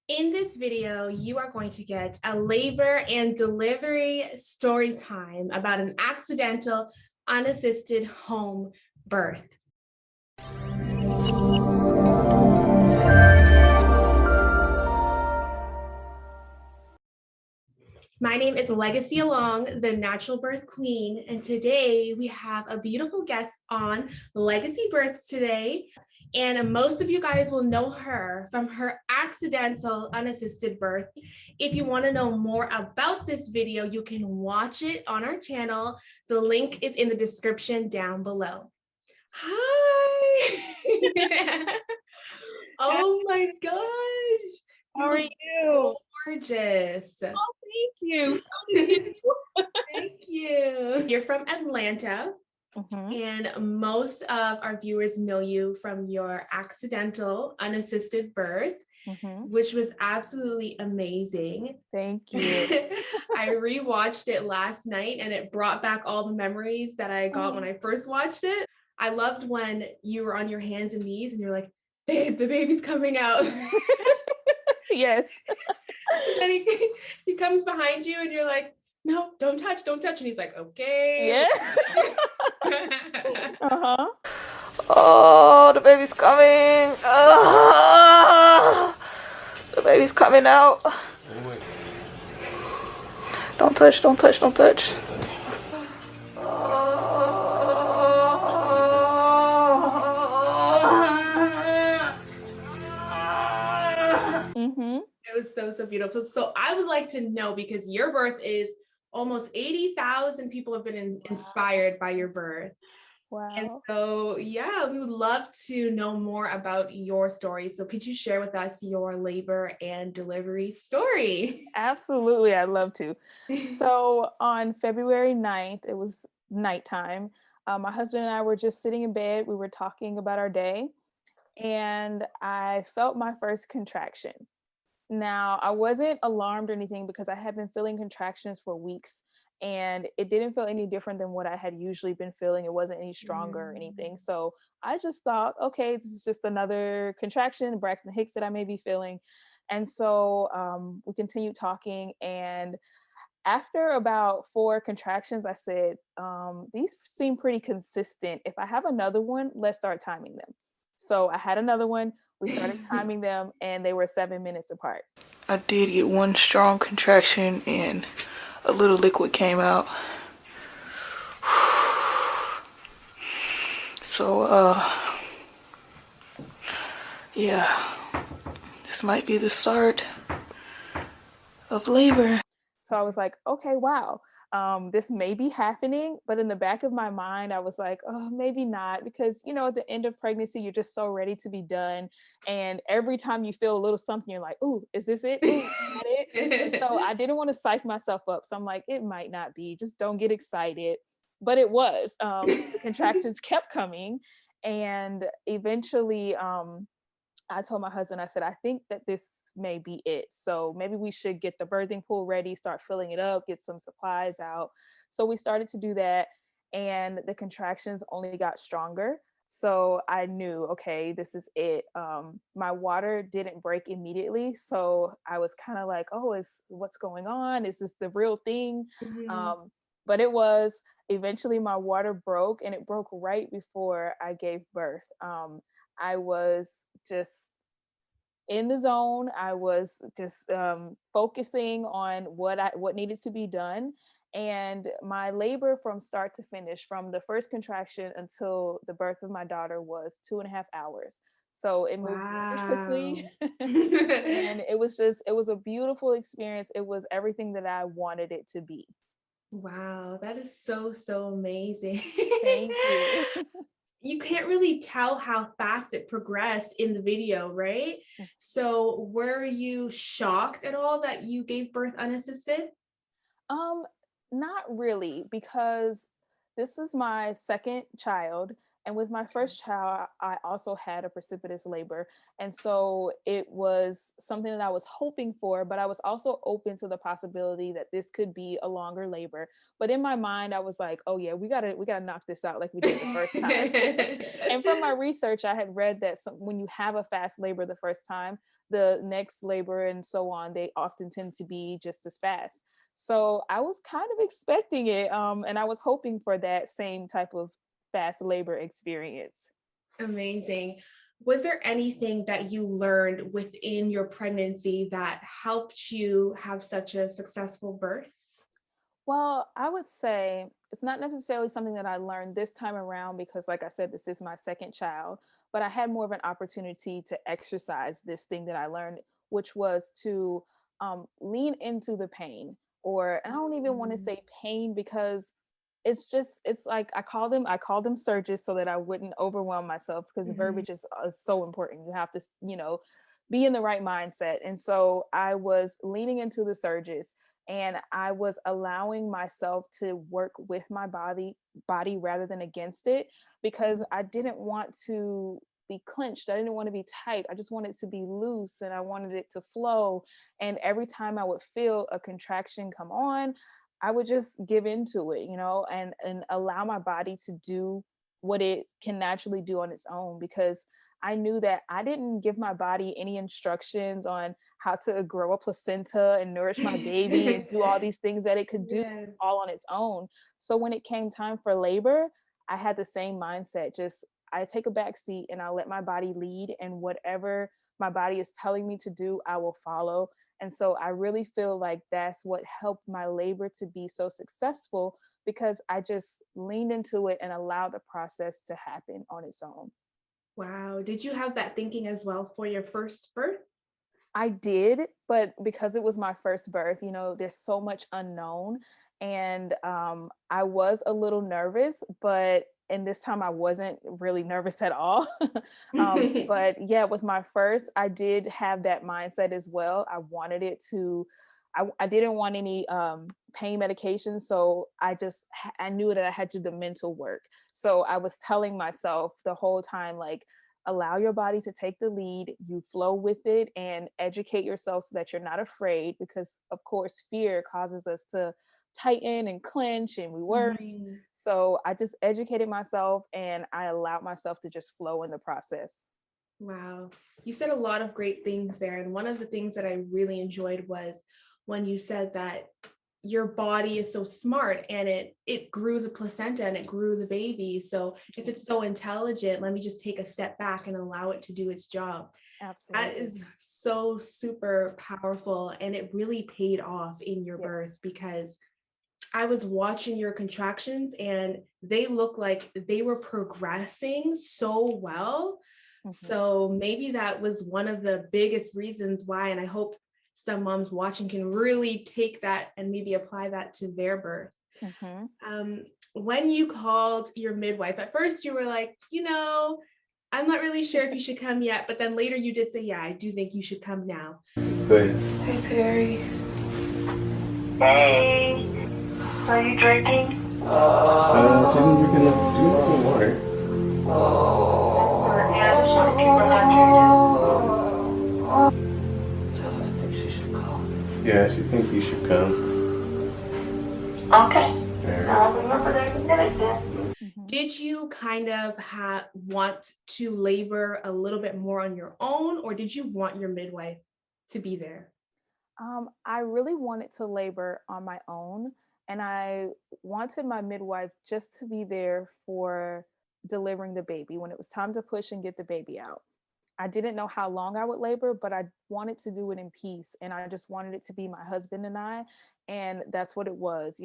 In this video, you are going to get a labor and delivery story time about an accidental, unassisted home birth. My name is Legacy Along, the natural birth queen, and today we have a beautiful guest on Legacy Births today. And most of you guys will know her from her accidental unassisted birth. If you want to know more about this video, you can watch it on our channel. The link is in the description down below. Hi! Oh my gosh! How You are look you? gorgeous. Oh, thank you. So did you. Thank you. You're from Atlanta, Mhm, and most of our viewers know you from your accidental unassisted birth, mhm. which was absolutely amazing. Thank you. I rewatched it last night and it brought back all the memories that I got when Oh, I first watched it. I loved when you were on your hands and knees and you're like, babe, the baby's coming out. yes. And then he comes behind you and you're like, no, don't touch, don't touch. And he's like, okay. Yeah. Uh-huh. Oh, the baby's coming. The baby's coming out. Don't touch, don't touch, don't touch. Mhm. It was so beautiful. So I would like to know, because your birth is almost 80,000 people have been inspired by your birth. And Wow. so, yeah, we would love to know more about your story. So could you share with us your labor and delivery story? Absolutely, I'd love to. So on February 9th, it was nighttime. My husband and I were just sitting in bed. We were talking about our day, and I felt my first contraction. Now, I wasn't alarmed or anything because I had been feeling contractions for weeks and it didn't feel any different than what I had usually been feeling. It wasn't any stronger or anything. So I just thought, okay, this is just another contraction, Braxton Hicks that I may be feeling. And so we continued talking. And after about 4 contractions, I said, these seem pretty consistent. If I have another one, let's start timing them. So I had another one. We started timing them, and they were 7 minutes apart. I did get one strong contraction and a little liquid came out. So, yeah, this might be the start of labor. So I was like, okay, wow, this may be happening. But in the back of my mind, I was like, oh, maybe not. Because, at the end of pregnancy, you're just so ready to be done. And every time you feel a little something, you're like, ooh, is this it? Ooh, is that it? And so I didn't want to psych myself up. So I'm like, it might not be. Just don't get excited. But it was. The contractions kept coming. And eventually, I told my husband, I said, I think that this may be it. So maybe we should get the birthing pool ready, start filling it up, get some supplies out. So we started to do that. And the contractions only got stronger. So I knew, okay, this is it. My water didn't break immediately. So I was kind of like, oh, what's going on? Is this the real thing? Mhm. Um, but it was eventually my water broke and it broke right before I gave birth. I was just in the zone. I was just focusing on what needed to be done, and my labor from start to finish, from the first contraction until the birth of my daughter, was 2.5 hours. So it moved very quickly, Wow. and it was a beautiful experience. It was everything that I wanted it to be. Wow, that is so amazing. Thank you. You can't really tell how fast it progressed in the video, right? So, were you shocked at all that you gave birth unassisted? Um, Not really, because this is my second child. And with my first child, I also had a precipitous labor. And so it was something that I was hoping for, but I was also open to the possibility that this could be a longer labor. But in my mind, I was like, oh yeah, we gotta knock this out like we did the first time. And from my research, I had read that when you have a fast labor the first time, the next labor and so on, they often tend to be just as fast. So I was kind of expecting it, and I was hoping for that same type of fast labor experience. Amazing. Was there anything that you learned within your pregnancy that helped you have such a successful birth? Well, I would say it's not necessarily something that I learned this time around because, like I said, this is my second child, but I had more of an opportunity to exercise this thing that I learned, which was to lean into the pain. Or I don't even want to say pain because it's like I call them surges so that I wouldn't overwhelm myself because verbiage is so important. You have to, be in the right mindset. And so I was leaning into the surges and I was allowing myself to work with my body rather than against it because I didn't want to be clenched. I didn't want to be tight. I just wanted to be loose and I wanted it to flow. And every time I would feel a contraction come on, I would just give into it, and allow my body to do what it can naturally do on its own because I knew that I didn't give my body any instructions on how to grow a placenta and nourish my baby and do all these things that it could do Yes. all on its own. So when it came time for labor, I had the same mindset. Just I take a back seat and I'll let my body lead, and whatever my body is telling me to do, I will follow. And so I really feel like that's what helped my labor to be so successful because I just leaned into it and allowed the process to happen on its own. Wow. Did you have that thinking as well for your first birth? I did, but because it was my first birth, there's so much unknown. And I was a little nervous, but and this time I wasn't really nervous at all. But yeah, with my first, I did have that mindset as well. I wanted it to, I didn't want any pain medication. So I knew that I had to do the mental work. So I was telling myself the whole time, like, allow your body to take the lead, you flow with it and educate yourself so that you're not afraid because of course fear causes us to tighten and clench and we worry. So I just educated myself and I allowed myself to just flow in the process. Wow. You said a lot of great things there. And one of the things that I really enjoyed was when you said that your body is so smart and it grew the placenta and it grew the baby. So if it's so intelligent, let me just take a step back and allow it to do its job. Absolutely. That is so super powerful. And it really paid off in your Yes. birth because I was watching your contractions and they look like they were progressing so well. So maybe that was one of the biggest reasons why, and I hope some moms watching can really take that and maybe apply that to their birth. When you called your midwife, at first you were like, I'm not really sure if you should come yet, but then later you did say, yeah, I do think you should come now. Good. Hey, Perry. Hey, are you drinking? So you've been drinking water. Yeah, just want to keep her hydrated. Tell her I think she should come. Yeah, she thinks you should come. Okay. Alright. I'll remember that minute then. Did you kind of want to labor a little bit more on your own, or did you want your midwife to be there? I really wanted to labor on my own, and I wanted my midwife just to be there for delivering the baby when it was time to push and get the baby out. I didn't know how long I would labor, but I wanted to do it in peace, and I just wanted it to be my husband and I, and that's what it was.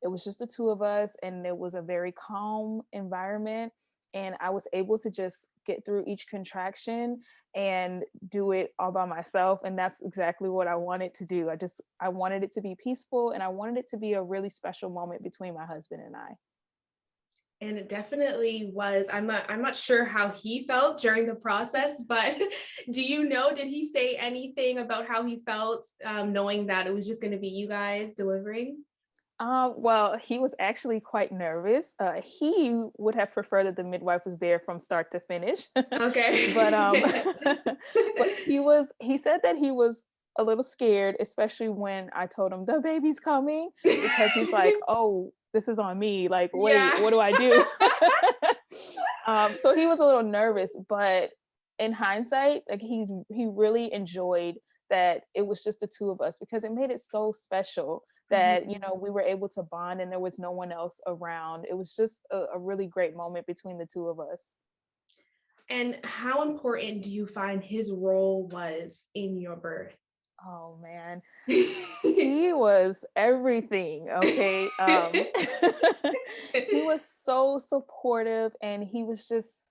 It was just the two of us, and it was a very calm environment, and I was able to just get through each contraction and do it all by myself, and that's exactly what I wanted to do. I wanted it to be peaceful, and I wanted it to be a really special moment between my husband and I. And it definitely was. I'm not sure how he felt during the process, but did he say anything about how he felt, knowing that it was just going to be you guys delivering? Well, he was actually quite nervous. He would have preferred that the midwife was there from start to finish. But Okay. but he said that he was a little scared, especially when I told him the baby's coming, because he's like, "Oh, this is on me. Like, wait, Yeah. what do I do?" So he was a little nervous, but in hindsight, like he really enjoyed that it was just the two of us because it made it so special that Mhm. we were able to bond and there was no one else around. It was just a really great moment between the two of us. And how important do you find his role was in your birth? Oh man, he was everything. Okay. He was so supportive and he was just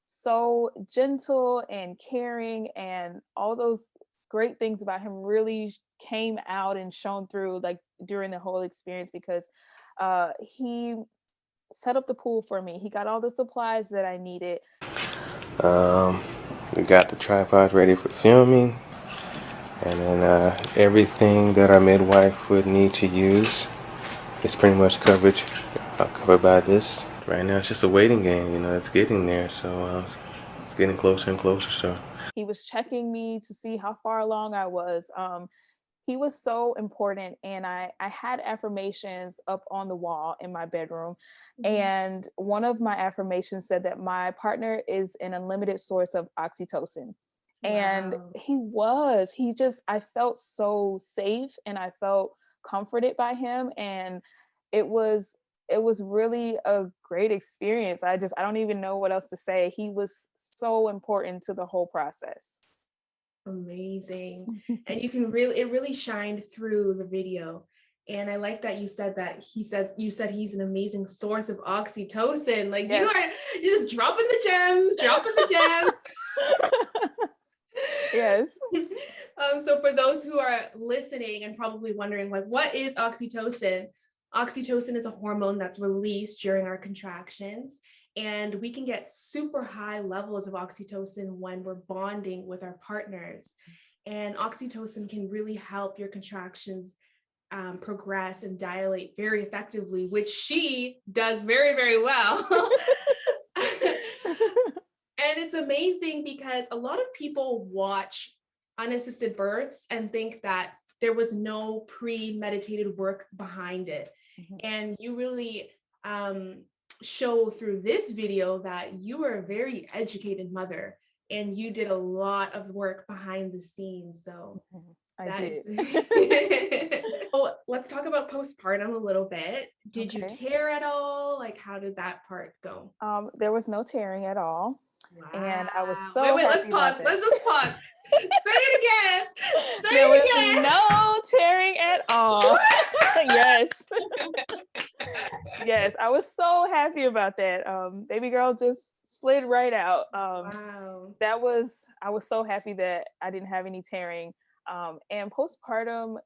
so gentle and caring, and all those great things about him really came out and shone through like during the whole experience because he set up the pool for me. He got all the supplies that I needed. Um, we got the tripod ready for filming, and then everything that our midwife would need to use is pretty much covered by this. Right now, it's just a waiting game. It's getting there, so it's getting closer and closer. So He was checking me to see how far along I was. He was so important, and I had affirmations up on the wall in my bedroom, Mhm. and one of my affirmations said that my partner is an unlimited source of oxytocin. And Wow. I felt so safe and I felt comforted by him, and it was it was really a great experience. I don't even know what else to say. He was so important to the whole process. Amazing. And it really shined through the video. And I like that you said he's an amazing source of oxytocin. Like Yes. you're just dropping the gems, dropping the gems. Yes. So for those who are listening and probably wondering, like, what is oxytocin? Oxytocin is a hormone that's released during our contractions, and we can get super high levels of oxytocin when we're bonding with our partners. And oxytocin can really help your contractions progress and dilate very effectively, which she does very, very well. And it's amazing because a lot of people watch unassisted births and think that there was no premeditated work behind it. Mhm. And you really um, show through this video that you were a very educated mother and you did a lot of work behind the scenes. So Mhm. I that did. is. So let's talk about postpartum a little bit. Did you Okay. tear at all? Like, how did that part go? There was no tearing at all, and I was Wow. so Wait, let's happy pause. about that. Let's just pause. Say it again. Say There was it no tearing at all. Yes. Yes, I was so happy about that. Baby girl just slid right out. Wow. I was so happy that I didn't have any tearing. And postpartum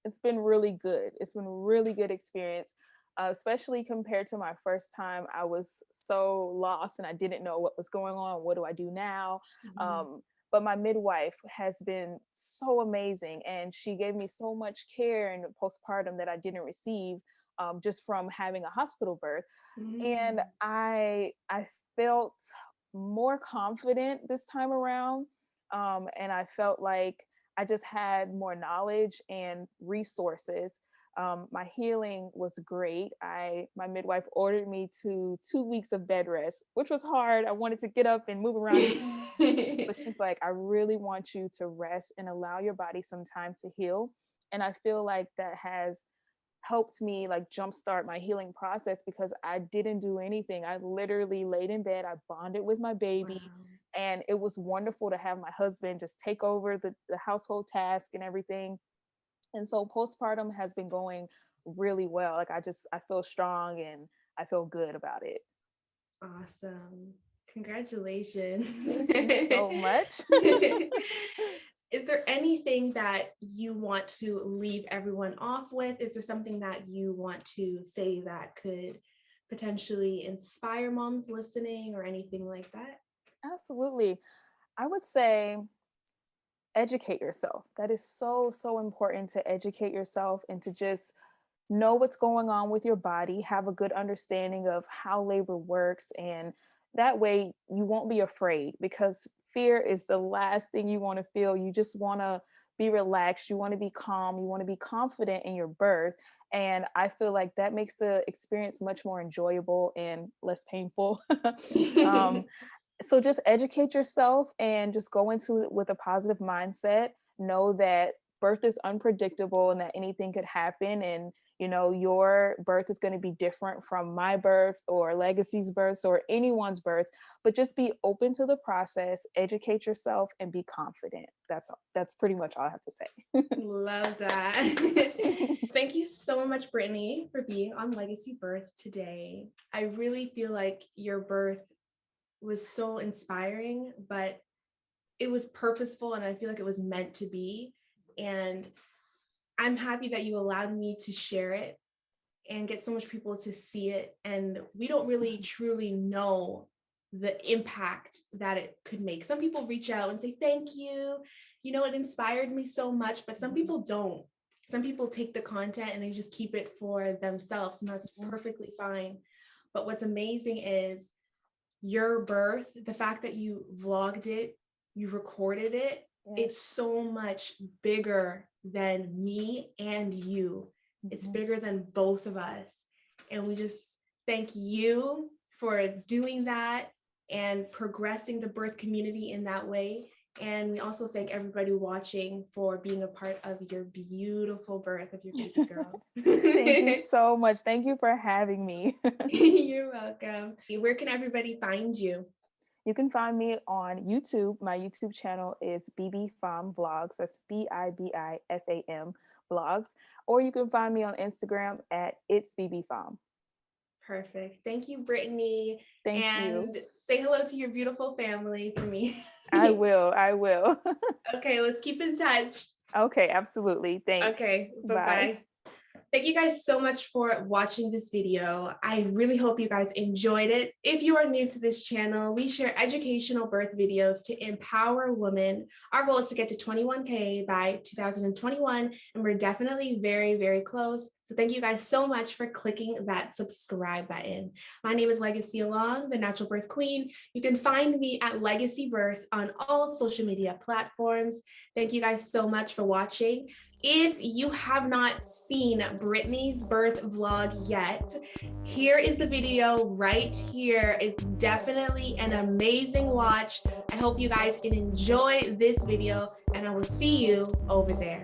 it's been really good. It's been a really good experience, especially compared to my first time. I was so lost and I didn't know what was going on. What do I do now? Mhm. But my midwife has been so amazing, and she gave me so much care in postpartum that I didn't receive just from having a hospital birth. And Mm. I felt more confident this time around, and I felt like I just had more knowledge and resources. My healing was great. My midwife ordered me to 2 weeks of bed rest, which was hard. I wanted to get up and move around, but she's like, I really want you to rest and allow your body some time to heal. And I feel like that has helped me like jumpstart my healing process because I didn't do anything. I literally laid in bed, I bonded with my baby, Wow. and it was wonderful to have my husband just take over the household task and everything. And so postpartum has been going really well. Like I feel strong and I feel good about it. Awesome. Congratulations. Thank you so much. Is there anything that you want to leave everyone off with? Is there something that you want to say that could potentially inspire moms listening or anything like that? Absolutely. I would say educate yourself. That is so, so important to educate yourself and to just know what's going on with your body, have a good understanding of how labor works, and that way you won't be afraid, because fear is the last thing you want to feel. You just want to be relaxed, you want to be calm, you want to be confident in your birth. And I feel like that makes the experience much more enjoyable and less painful. um, so just educate yourself and just go into it with a positive mindset. Know that birth is unpredictable and that anything could happen, and your birth is going to be different from my birth or Legacy's birth or anyone's birth. But just be open to the process, educate yourself, and be confident. That's pretty much all I have to say. Love that. Thank you so much, Brittany, for being on Legacy Birth today. I really feel like your birth was so inspiring, but it was purposeful, and I feel like it was meant to be. And I'm happy that you allowed me to share it and get so much people to see it. And we don't really truly know the impact that it could make. Some people reach out and say, thank you, it inspired me so much, but some people don't. Some people take the content and they just keep it for themselves, and that's perfectly fine. But what's amazing is your birth, the fact that you vlogged it, you recorded it, it's so much bigger than me and you. It's bigger than both of us. And we just thank you for doing that and progressing the birth community in that way. And we also thank everybody watching for being a part of your beautiful birth of your baby girl. Thank you so much. Thank you for having me. You're welcome. Where can everybody find you? You can find me on YouTube. My YouTube channel is Itsbibifam Vlogs. That's Bibifam Vlogs. Or you can find me on Instagram at Itsbibifam. Perfect. Thank you, Brittany. Thank you. And say hello to your beautiful family for me. I will. Okay, let's keep in touch. Okay, absolutely. Thanks. Okay, bye-bye. Bye. Thank you guys so much for watching this video. I really hope you guys enjoyed it. If you are new to this channel, we share educational birth videos to empower women. Our goal is to get to 21K by 2021, and we're definitely very, very close. So thank you guys so much for clicking that subscribe button. My name is Legacy Along, the Natural Birth Queen. You can find me at Legacy Birth on all social media platforms. Thank you guys so much for watching. If you have not seen Brittany's birth vlog yet, here is the video right here. It's definitely an amazing watch. I hope you guys can enjoy this video, and I will see you over there.